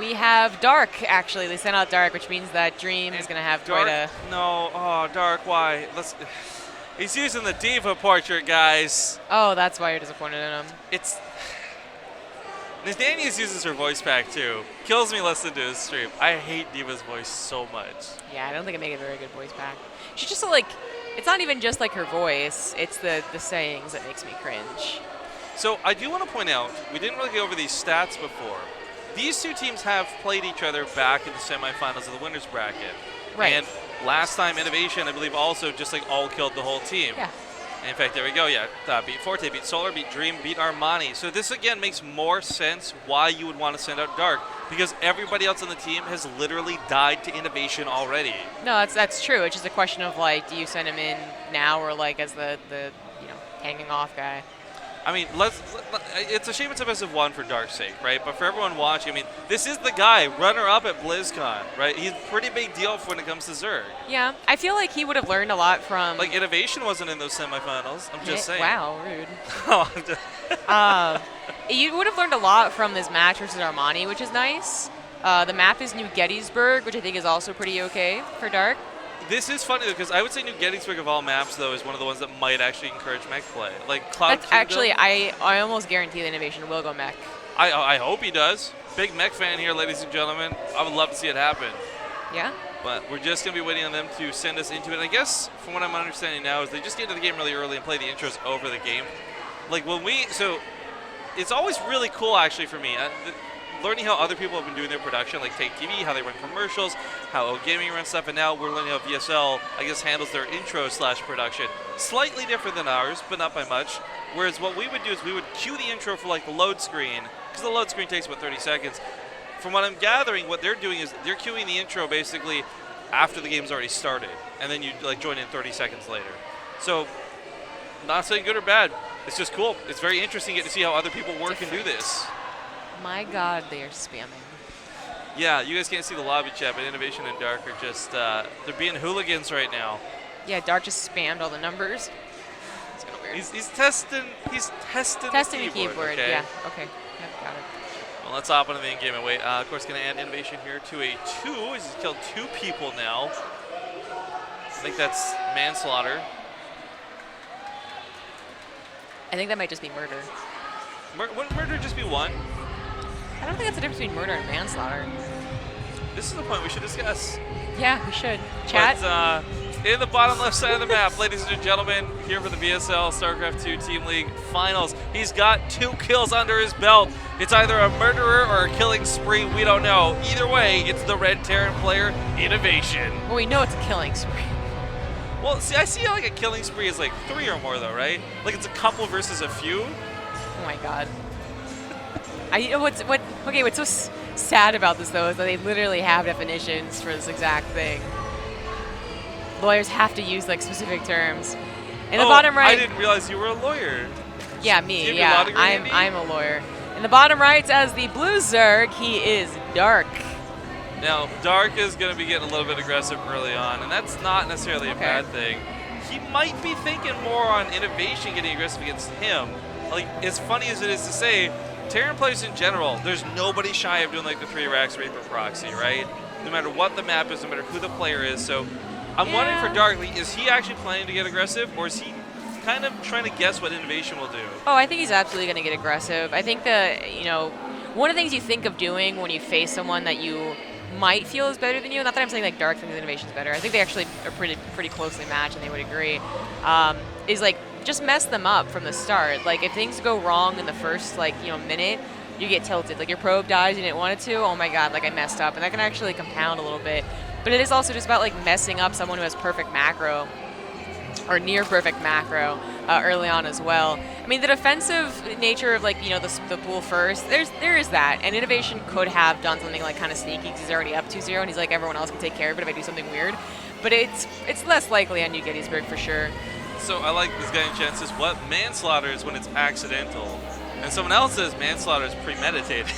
We have Dark, actually. They sent out Dark, which means that Dream is going to have Dark, quite a... No, oh, Dark, why? He's using the Diva portrait, guys. Oh, that's why you're disappointed in him. It's... Nathanius uses her voice pack, too. Kills me listening to his stream. I hate Diva's voice so much. Yeah, I don't think it makes a very good voice pack. She's just so, like... It's not even just, like, her voice. It's the sayings that makes me cringe. So I do want to point out, we didn't really go over these stats before. These two teams have played each other back in the semifinals of the winners bracket. Right. And last time, Innovation, I believe, also just like all killed the whole team. Yeah. In fact, there we go. Yeah, beat Forte, beat Solar, beat Dream, beat Armani. So this again makes more sense why you would want to send out Dark, because everybody else on the team has literally died to Innovation already. No, that's true. It's just a question of like, do you send him in now or like as the hanging off guy? I mean, it's a shame it's a best of one for Dark's sake, right? But for everyone watching, I mean, this is the guy, runner-up at BlizzCon, right? He's a pretty big deal when it comes to Zerg. Yeah, I feel like he would have learned a lot from... Like, Innovation wasn't in those semifinals. I'm just saying. Wow, rude. Oh, I'm just you would have learned a lot from this match versus Armani, which is nice. The map is New Gettysburg, which I think is also pretty okay for Dark. This is funny, though, because I would say New Gettysburg of all maps, though, is one of the ones that might actually encourage mech play. Like, Cloud Kingdom, actually, I almost guarantee that Innovation will go mech. I hope he does. Big mech fan here, ladies and gentlemen. I would love to see it happen. Yeah? But we're just going to be waiting on them to send us into it. And I guess, from what I'm understanding now, is they just get into the game really early and play the intros over the game. Like, so it's always really cool, actually, for me. Learning how other people have been doing their production, like Take TV, how they run commercials, how O Gaming runs stuff, and now we're learning how VSL, I guess, handles their intro/production. Slightly different than ours, but not by much. Whereas what we would do is we would cue the intro for like the load screen, because the load screen takes about 30 seconds. From what I'm gathering, what they're doing is they're cueing the intro basically after the game's already started, and then you like join in 30 seconds later. So, not saying good or bad. It's just cool. It's very interesting to get to see how other people work and do this. My God, they are spamming. Yeah, you guys can't see the lobby chat, but Innovation and Dark are just, they're being hooligans right now. Yeah, Dark just spammed all the numbers. It's kind of weird. He's testing the keyboard. Okay. Yeah, okay. Yeah, got it. Well, let's hop into the in-game and wait. Of course, going to add Innovation here to a 2. He's killed 2 people now. I think that's manslaughter. I think that might just be murder. Wouldn't murder just be 1? I don't think that's the difference between murder and manslaughter. This is the point we should discuss. Yeah, we should. Chat? But, in the bottom left side of the map, ladies and gentlemen, here for the VSL StarCraft 2 Team League Finals. He's got 2 kills under his belt. It's either a murderer or a killing spree, we don't know. Either way, it's the Red Terran player, Innovation. Well, we know it's a killing spree. Well, see, I see like a killing spree is like 3 or more, though, right? Like it's a couple versus a few. Oh my God. What's so sad about this though is that they literally have definitions for this exact thing. Lawyers have to use like specific terms. In the bottom right. I didn't realize you were a lawyer. Yeah, me. Yeah, I'm a lawyer. In the bottom right, as the blue Zerg, he is Dark. Now, Dark is going to be getting a little bit aggressive early on, and that's not necessarily a bad thing. He might be thinking more on Innovation getting aggressive against him. Like, as funny as it is to say, Terran players in general, there's nobody shy of doing like the 3 racks Reaper proxy, right? No matter what the map is, no matter who the player is. So I'm wondering for Dark, is he actually planning to get aggressive, or is he kind of trying to guess what Innovation will do? Oh, I think he's absolutely going to get aggressive. I think one of the things you think of doing when you face someone that you might feel is better than you, not that I'm saying like Dark thinks Innovation's better, I think they actually are pretty closely matched and they would agree, is like just mess them up from the start. Like if things go wrong in the first minute, you get tilted. Like your probe dies, you didn't want it to, oh my God, like I messed up. And that can actually compound a little bit. But it is also just about like messing up someone who has perfect macro or near perfect macro early on as well. I mean, the defensive nature of the pool first, there is that, and Innovation could have done something like kind of sneaky because he's already up 2-0 and he's like, everyone else can take care of it if I do something weird. But it's less likely on New Gettysburg for sure. So I like this guy in chat says, what manslaughter is when it's accidental? And someone else says manslaughter is premeditated.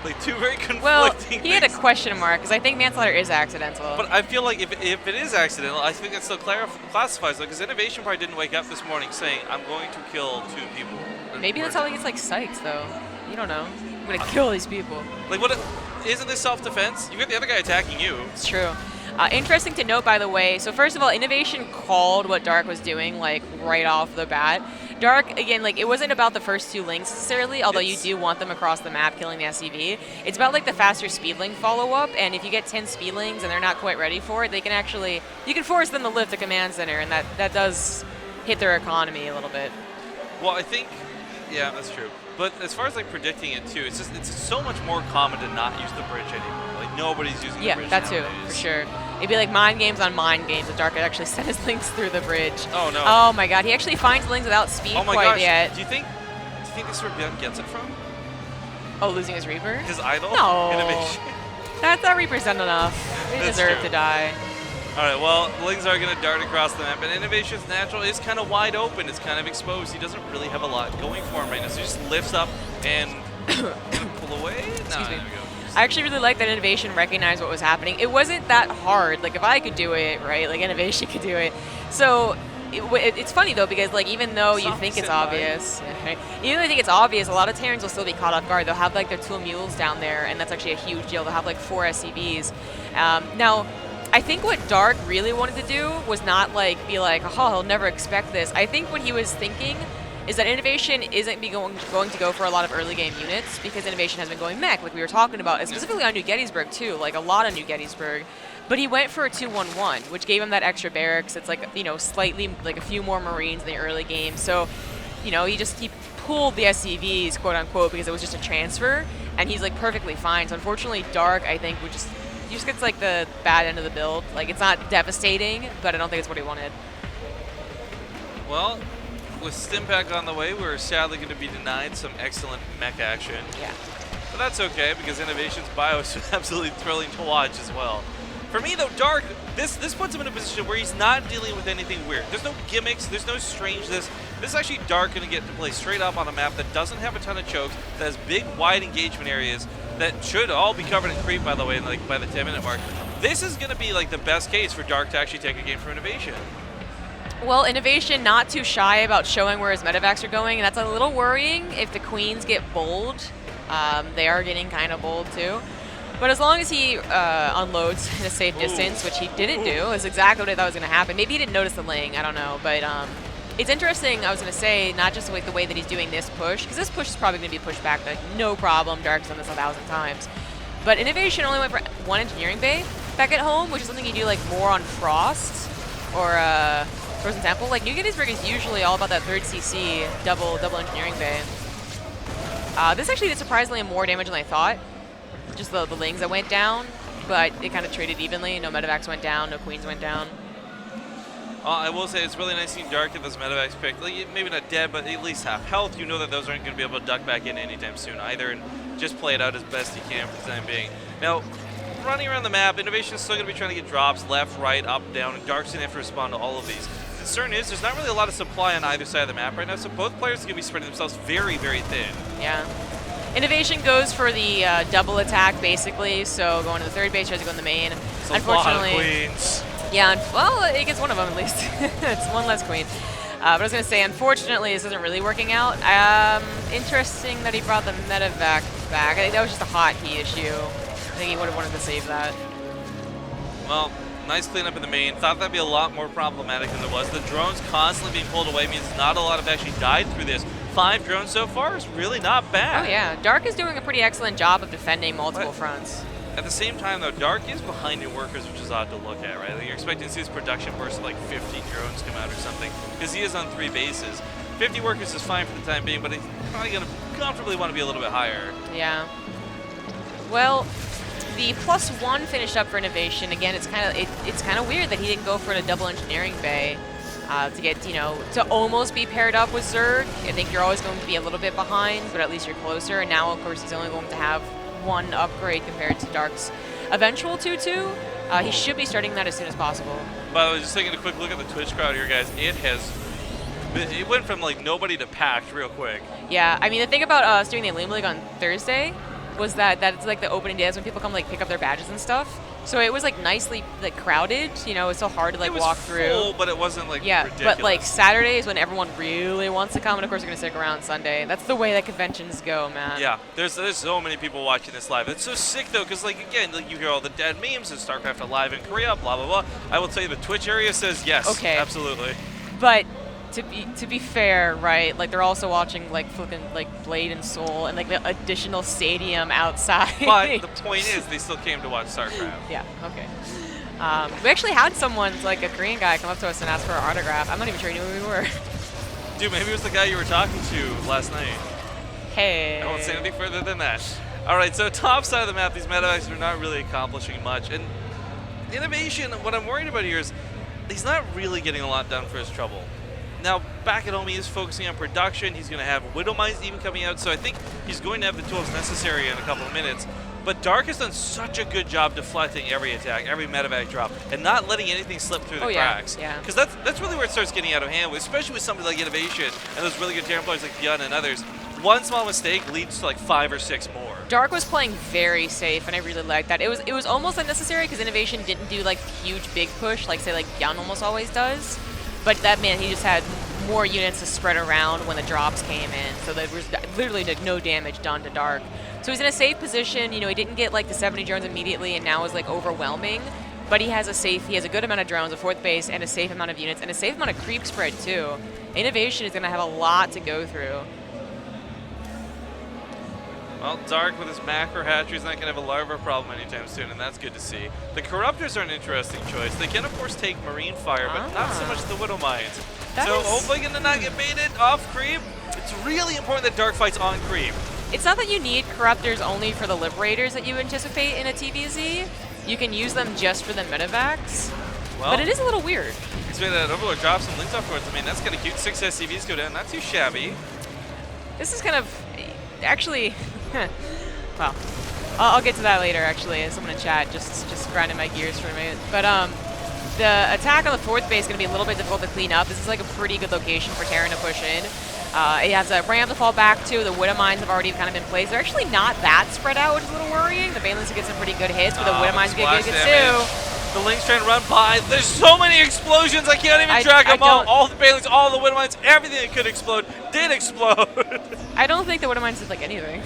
Like two very conflicting things. He had a question mark because I think manslaughter is accidental. But I feel like if it is accidental, I think it still classifies though, because Innovation probably didn't wake up this morning saying, I'm going to kill 2 people. Maybe that's how he gets like psyched though. You don't know. I'm gonna kill these people. Like, what? Isn't this self-defense? You got the other guy attacking you. It's true. Interesting to note, by the way. So first of all, Innovation called what Dark was doing, like, right off the bat. Dark, again, like, it wasn't about the first 2 links necessarily, although you do want them across the map killing the SCV. It's about, like, the faster speedling follow-up, and if you get 10 speedlings and they're not quite ready for it, they can actually, you can force them to lift the command center, and that does hit their economy a little bit. Well, I think, yeah, that's true. But as far as like predicting it too, it's so much more common to not use the bridge anymore. Like nobody's using the bridge that nowadays. too, for sure. It'd be like mind games on mind games. The Dark could actually send his links through the bridge. Oh no! Oh my God, he actually finds links without speed quite yet. Do you think this is where Ben gets it from? Oh, losing his Reaper? His idol? No. Innovation. That Reaper's done enough. They deserve to die. All right, well, Lings are going to dart across the map, and Innovation's natural is kind of wide open. It's kind of exposed. He doesn't really have a lot going for him right now, so he just lifts up and pull away. Excuse me. I actually really like that Innovation recognized what was happening. It wasn't that hard. Like, if I could do it, right, like, Innovation could do it. So it's funny, though, because, like, even though you think it's obvious, right? Even though you think it's obvious, a lot of Terrans will still be caught off guard. They'll have, like, their 2 mules down there, and that's actually a huge deal. They'll have, like, 4 SCVs. Now, I think what Dark really wanted to do was not, like, be like, oh, he'll never expect this. I think what he was thinking is that Innovation isn't going to go for a lot of early game units because Innovation has been going mech, like we were talking about, and specifically on New Gettysburg, too, like a lot on New Gettysburg. But he went for a 2-1-1, which gave him that extra barracks. It's like, you know, slightly, like a few more Marines in the early game. So, you know, he pulled the SCVs, quote unquote, because it was just a transfer, and he's like perfectly fine. So unfortunately, Dark, I think, he just gets like the bad end of the build. Like, it's not devastating, but I don't think it's what he wanted. Well, with Stimpack on the way, we're sadly going to be denied some excellent mech action. Yeah. But that's okay, because Innovation's bio is absolutely thrilling to watch as well. For me, though, Dark, this puts him in a position where he's not dealing with anything weird. There's no gimmicks, there's no strangeness. This is actually Dark going to get to play straight up on a map that doesn't have a ton of chokes, that has big, wide engagement areas, that should all be covered in creep, by the way, like by the 10-minute mark. This is going to be like the best case for Dark to actually take a game from Innovation. Well, Innovation not too shy about showing where his medevacs are going, and that's a little worrying if the queens get bold. They are getting kind of bold too. But as long as he unloads in a safe distance, which he didn't do, is exactly what I thought was going to happen. Maybe he didn't notice the ling, I don't know. But it's interesting, I was going to say, not just like the way that he's doing this push, because this push is probably going to be pushed back, like, no problem. Dark's done this 1,000 times. But Innovation only went for 1 engineering bay back at home, which is something you do like more on Frost or Frozen Temple. Like, New Gettysburg is usually all about that 3rd CC double engineering bay. This actually did surprisingly more damage than I thought. Just the lings that went down, but it kind of traded evenly. No medevacs went down, no queens went down. I will say it's really nice seeing Dark get those medevacs picked. Like, maybe not dead, but at least half health. You know that those aren't going to be able to duck back in anytime soon either, and just play it out as best you can for the time being. Now, running around the map, Innovation is still going to be trying to get drops left, right, up, down, and Dark's going to have to respond to all of these. The concern is there's not really a lot of supply on either side of the map right now, so both players are going to be spreading themselves very, very thin. Yeah. Innovation goes for the double attack, basically, so going to the 3rd base, tries to go in the main. It's Unfortunately, a lot of queens. Yeah, well, it gets one of them at least. It's 1 less queen. But I was going to say, unfortunately, this isn't really working out. Interesting that he brought the medevac back. I think that was just a hotkey issue. I think he would have wanted to save that. Well, nice cleanup in the main. Thought that'd be a lot more problematic than it was. The drones constantly being pulled away means not a lot have actually died through this. 5 drones so far is really not bad. Oh yeah, Dark is doing a pretty excellent job of defending multiple fronts. At the same time, though, Dark is behind in workers, which is odd to look at, right? Like, you're expecting to see his production burst of like 50 drones come out or something, because he is on 3 bases. 50 workers is fine for the time being, but he's probably going to comfortably want to be a little bit higher. Yeah. Well, the +1 finished up for Innovation. Again, it's kind of weird that he didn't go for the double engineering bay to get, you know, to almost be paired up with Zerg. I think you're always going to be a little bit behind, but at least you're closer. And now, of course, he's only going to have 1 upgrade compared to Dark's eventual 2-2. He should be starting that as soon as possible. By the way, just taking a quick look at the Twitch crowd here, guys. It went from like nobody to packed real quick. Yeah, I mean, the thing about us doing the Illum League on Thursday was that it's like the opening days when people come like pick up their badges and stuff. So it was like nicely like crowded, you know, it's so hard to like walk through. Full, but it wasn't like ridiculous. But like Saturday is when everyone really wants to come, and of course they're gonna stick around Sunday. That's the way that conventions go, man. Yeah, there's so many people watching this live. It's so sick though, because like again, like you hear all the dead memes and StarCraft Alive in Korea, blah blah blah. I will tell you, the Twitch area says yes. Okay. Absolutely. But to be fair, right? Like they're also watching like fucking like Blade and Soul and like the additional stadium outside. But the point is, they still came to watch StarCraft. Yeah. Okay. We actually had someone, like a Korean guy, come up to us and ask for our autograph. I'm not even sure he knew who we were. Dude, maybe it was the guy you were talking to last night. Hey. I won't say anything further than that. All right, so top side of the map, these medevacs are not really accomplishing much. And Innovation, what I'm worried about here is he's not really getting a lot done for his trouble. Now, back at home, he is focusing on production. He's going to have Widow Mines even coming out, so I think he's going to have the tools necessary in a couple of minutes. But Dark has done such a good job deflecting every attack, every medevac drop, and not letting anything slip through the cracks. Yeah. Because that's really where it starts getting out of hand, especially with somebody like Innovation and those really good Terran players like Beyond and others. One small mistake leads to like 5 or 6 more. Dark was playing very safe, and I really liked that. It was almost unnecessary because Innovation didn't do like huge big push like say like Yan almost always does. But that man, he just had more units to spread around when the drops came in, so there was literally no damage done to Dark. So he's in a safe position. You know, he didn't get like the 70 drones immediately, and now is like overwhelming. But he has a good amount of drones, a 4th base, and a safe amount of units, and a safe amount of creep spread too. Innovation is going to have a lot to go through. Well, Dark with his macro hatchery is not going to have a larva problem anytime soon, and that's good to see. The Corruptors are an interesting choice. They can, of course, take Marine Fire, but not so much the Widow Mines. So hopefully going to not get baited off creep. It's really important that Dark fights on creep. It's not that you need Corruptors only for the Liberators that you anticipate in a TVZ. You can use them just for the medevacs. Well, but it is a little weird. It's made that Overlord drop some links off course. I mean, that's kind of cute. 6 SCVs go down. Not too shabby. This is kind of... Actually... well, I'll get to that later, actually, as someone in chat just grinding my gears for a minute. But the attack on the 4th base is going to be a little bit difficult to clean up. This is like a pretty good location for Terran to push in. It has a ramp to fall back to. The Widow Mines have already kind of been placed. They're actually not that spread out, which is a little worrying. The Banelings will get some pretty good hits, but the Widow Mines get good too. The Link's trying to run by. There's so many explosions, I can't even track them all. All the Banelings, all the Widow Mines, everything that could explode did explode. I don't think the Widow Mines did like anything.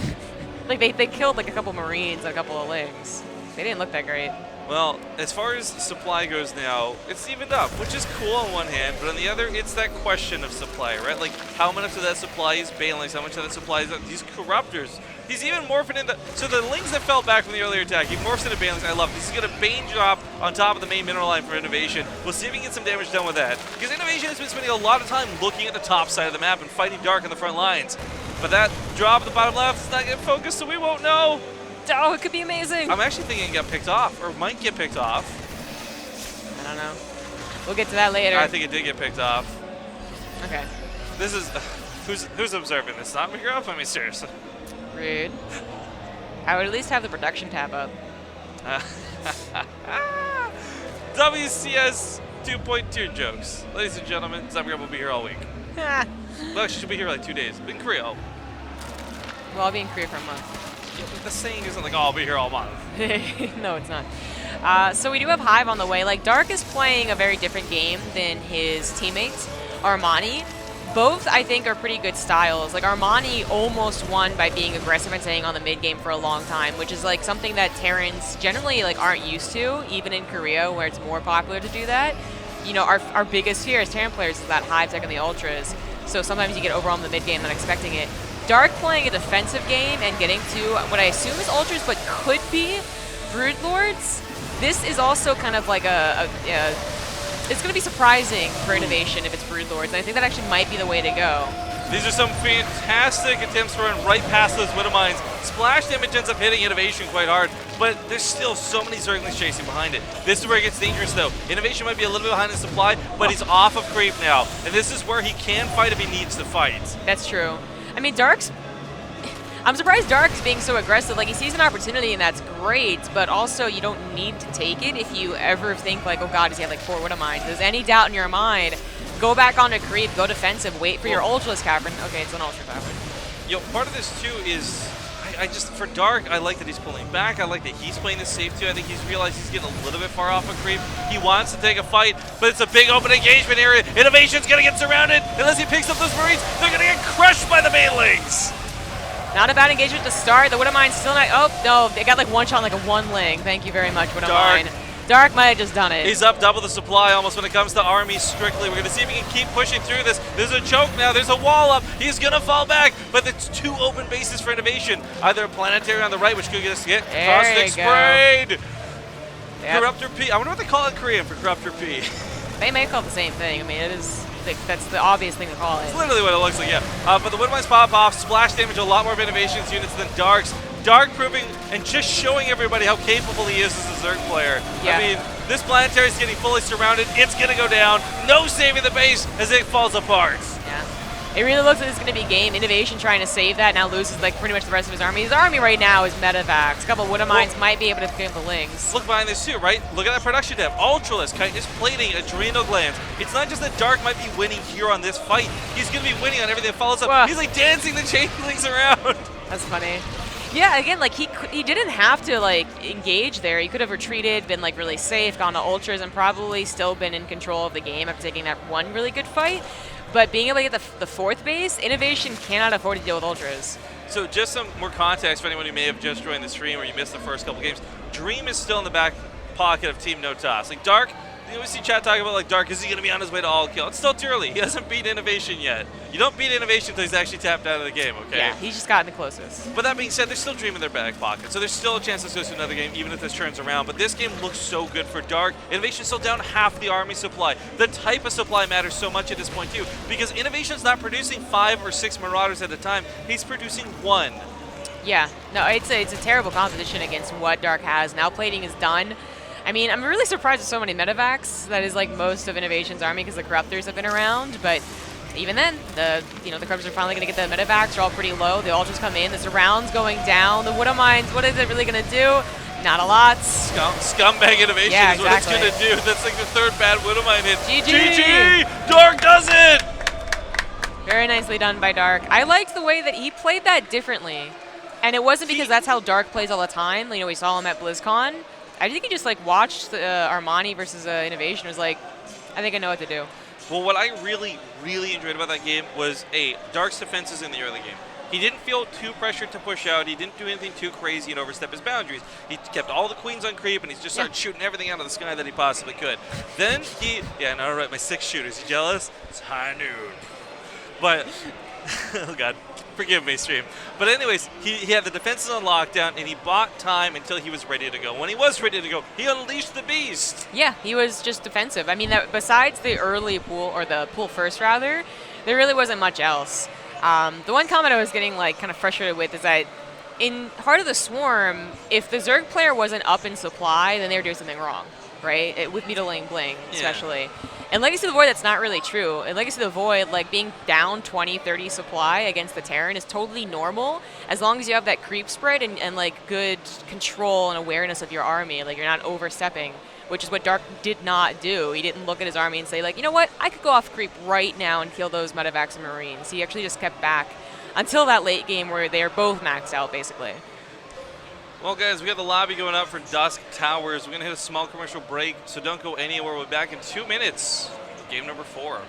Like they killed like a couple Marines and a couple of Lings. They didn't look that great. Well, as far as supply goes now, it's evened up, which is cool on one hand, but on the other, it's that question of supply, right? Like, how much of that supply is Banelings? How much of that supply is these Corruptors? He's even morphing into... So the Lings that fell back from the earlier attack, he morphs into Banelings. I love this. He's got a Bane drop on top of the main mineral line for Innovation. We'll see if he can get some damage done with that. Because Innovation has been spending a lot of time looking at the top side of the map and fighting Dark on the front lines. But that drop at the bottom left is not getting focused, so we won't know. Oh, it could be amazing. I'm actually thinking it got picked off, or might get picked off. I don't know. We'll get to that later. I think it did get picked off. Okay. This is... who's observing this? Not McGrath? I mean, seriously. Rude. I would at least have the production tab up. WCS 2.2 jokes. Ladies and gentlemen, Zumgrub will be here all week. Well, actually, she'll be here like 2 days. In Korea. Well, I'll be in Korea for a month. Yeah, but the saying isn't like, oh, I'll be here all month. No, it's not. So we do have Hive on the way. Like, Dark is playing a very different game than his teammates, Armani. Both, I think, are pretty good styles. Like, Armani almost won by being aggressive and staying on the mid game for a long time, which is, like, something that Terrans generally, like, aren't used to, even in Korea, where it's more popular to do that. You know, our biggest fear as Terran players is that Hive tech and the Ultras. So sometimes you get overwhelmed in the mid game not expecting it. Dark playing a defensive game and getting to what I assume is Ultras, but could be Broodlords. This is also kind of like it's going to be surprising for Innovation if it's Broodlords, and I think that actually might be the way to go. These are some fantastic attempts to run right past those Widow Mines. Splash damage ends up hitting Innovation quite hard, but there's still so many Zerglings chasing behind it. This is where it gets dangerous, though. Innovation might be a little bit behind in supply, but he's off of creep now, and this is where he can fight if he needs to fight. That's true. I mean, I'm surprised Dark's being so aggressive. Like, he sees an opportunity, and that's great, but also you don't need to take it if you ever think, like, oh god, does he have, like, 4 Widow Mines? If there's any doubt in your mind, go back onto creep, go defensive, wait for your Ultraless Cavern. Okay, it's an Ultra Cavern. Yo, part of this, too, is... I just, for Dark, I like that he's pulling back. I like that he's playing this safe too. I think he's realized he's getting a little bit far off a creep. He wants to take a fight, but it's a big open engagement area. Innovation's going to get surrounded. Unless he picks up those Marines, they're going to get crushed by the banelings. Not a bad engagement to start. The Widowmine's still not. Oh, no. They got like one shot, like a one ling. Thank you very much, Widowmine. Dark might have just done it. He's up double the supply almost when it comes to army strictly. We're going to see if he can keep pushing through this. There's a choke now. There's a wall up. He's going to fall back, but it's 2 open bases for Innovation. Either a planetary on the right, which could get us to get Caustic Sprayed. Yep. Corruptor P. I wonder what they call it in Korean for Corruptor P. They may call it the same thing. I mean, it is. That's the obvious thing to call it. It's literally what it looks like, yeah. But the Widowmines pop off, splash damage a lot more of Innovation's units than Dark's. Dark proving and just showing everybody how capable he is as a Zerg player. Yeah. I mean, this planetary is getting fully surrounded. It's going to go down. No saving the base as it falls apart. Yeah. It really looks like it's going to be game. Innovation trying to save that. Now loses like pretty much the rest of his army. His army right now is Medivacs. A couple of Widowmines might be able to kill the Lings. Look behind this too, right? Look at that production depth. Ultralisk Kite is plating Adrenal Glands. It's not just that Dark might be winning here on this fight. He's going to be winning on everything that follows up. Whoa. He's like dancing the Changelings around. That's funny. Yeah, again, like he didn't have to like engage there. He could have retreated, been like really safe, gone to ultras, and probably still been in control of the game after taking that one really good fight. But being able to get the 4th base, Innovation cannot afford to deal with ultras. So just some more context for anyone who may have just joined the stream or you missed the first couple games. Dream is still in the back pocket of Team No Toss. Like Dark, you always see chat talking about like Dark, is he going to be on his way to all kill? It's still too early. He hasn't beat Innovation yet. You don't beat Innovation until he's actually tapped out of the game, okay? Yeah, he's just gotten the closest. But that being said, there's still Dream in their back pocket, so there's still a chance this goes to another game, even if this turns around. But this game looks so good for Dark. Innovation's still down half the army supply. The type of supply matters so much at this point too, because Innovation's not producing 5 or 6 Marauders at a time. He's producing 1. Yeah, no, it's a terrible competition against what Dark has. Now plating is done. I mean, I'm really surprised with so many Medivacs. That is like most of Innovation's army because the Corruptors have been around. But even then, the Corruptors are finally going to get the Medivacs. They're all pretty low. The Ultras come in. The Surround's going down. The Widowmines, what is it really going to do? Not a lot. Scumbag Innovation is what it's going to do. That's like the 3rd bad Widowmine hit. GG! Dark does it! Very nicely done by Dark. I liked the way that he played that differently. And it wasn't because that's how Dark plays all the time. You know, we saw him at BlizzCon. I think he just like watched Armani versus Innovation. Was like, I think I know what to do. Well, what I really, really enjoyed about that game was Dark's defenses in the early game. He didn't feel too pressured to push out. He didn't do anything too crazy and overstep his boundaries. He kept all the queens on creep, and he just started shooting everything out of the sky that he possibly could. Then all right, my 6 shooters. You jealous? It's high noon. But, oh God. Forgive me, stream. But anyways, he had the defenses on lockdown, and he bought time until he was ready to go. When he was ready to go, he unleashed the beast. Yeah, he was just defensive. I mean, besides the early pool, or the pool first rather, there really wasn't much else. The one comment I was getting like kind of frustrated with is that in Heart of the Swarm, if the Zerg player wasn't up in supply, then they were doing something wrong, right? With Needling Bling, especially. Yeah. In Legacy of the Void, that's not really true. In Legacy of the Void, like being down 20, 30 supply against the Terran is totally normal as long as you have that creep spread and like good control and awareness of your army. Like you're not overstepping, which is what Dark did not do. He didn't look at his army and say like, you know what, I could go off creep right now and kill those Medivacs and Marines. He actually just kept back until that late game where they're both maxed out, basically. Well, guys, we got the lobby going up for Dusk Towers. We're going to hit a small commercial break, so don't go anywhere. We'll be back in 2 minutes. Game number 4.